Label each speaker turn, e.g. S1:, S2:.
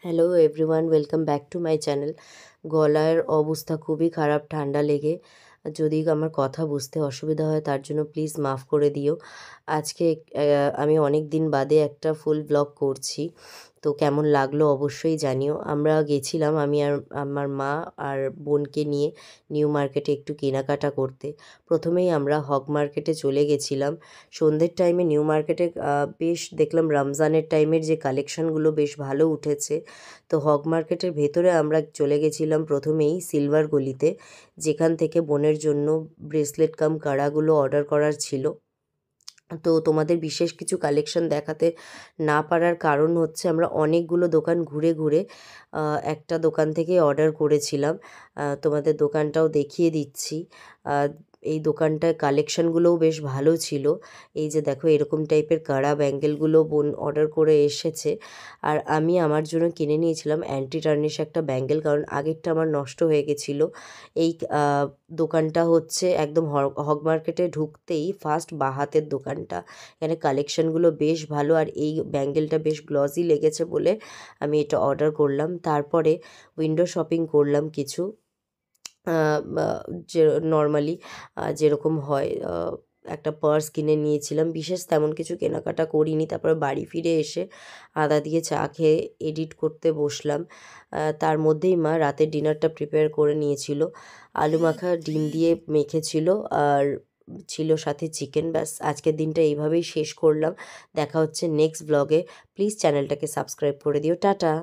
S1: Hello everyone, welcome back to my channel. গলার অবস্থা খুবই খারাপ ঠান্ডা লেগে। যদি আমার কথা বুঝতে অসুবিধা হয় তার জন্য প্লিজ মাফ করে দিও। আজকে আমি অনেক দিন বাদে একটা ফুল ব্লগ করছি, তো কেমন লাগলো অবশ্যই জানিও। আমরা গেছিলাম, আমি আর আমার মা আর বোনকে নিয়ে নিউ মার্কেটে একটু কেনাকাটা করতে। প্রথমেই আমরা হগ মার্কেটে চলে গেছিলাম। সন্ধ্যের টাইমে নিউ মার্কেটে বেশ দেখলাম রমজানের টাইমের যে কালেকশানগুলো বেশ ভালো উঠেছে। তো হগ মার্কেটের ভেতরে আমরা চলে গেছিলাম প্রথমেই সিলভার গলিতে, যেখান থেকে বোনের জন্য ব্রেসলেট কাম কাড়াগুলো অর্ডার করার ছিল। তো তোমাদের বিশেষ কিছু কালেকশন দেখাতে না পারার কারণ হচ্ছে আমরা অনেকগুলো দোকান ঘুরে ঘুরে একটা দোকান থেকে অর্ডার করেছিলাম। তোমাদের দোকানটাও দেখিয়ে দিচ্ছি। এই দোকানটায় কালেকশানগুলোও বেশ ভালো ছিল। এই যে দেখো, এরকম টাইপের কাড়া ব্যাঙ্গেলগুলো বোন অর্ডার করে এসেছে। আর আমি আমার জন্য কিনে নিয়েছিলাম অ্যান্টি টার্নিশ একটা ব্যাঙ্গেল, কারণ আগেরটা আমার নষ্ট হয়ে গেছিলো। এই দোকানটা হচ্ছে একদম হগ মার্কেটে ঢুকতেই ফার্স্ট বাঁ হাতের দোকানটা। এখানে কালেকশানগুলো বেশ ভালো, আর এই ব্যাঙ্গেলটা বেশ গ্লসি লেগেছে বলে আমি এটা অর্ডার করলাম। তারপরে উইন্ডো শপিং করলাম কিছু, যে নর্মালি যেরকম হয়। একটা পার্স কিনে নিয়েছিলাম, বিশেষ তেমন কিছু কেনাকাটা করিনি। তারপরে বাড়ি ফিরে এসে আদা দিয়ে চা খেয়ে এডিট করতে বসলাম। তার মধ্যেই মা রাতের ডিনারটা প্রিপেয়ার করে নিয়েছিল। আলু মাখা ডিম দিয়ে মেখেছিল, আর ছিল সাথে চিকেন। ব্যাস, আজকের দিনটা এইভাবেই শেষ করলাম। দেখা হচ্ছে নেক্সট ব্লগে। প্লিজ চ্যানেলটাকে সাবস্ক্রাইব করে দিও। টাটা।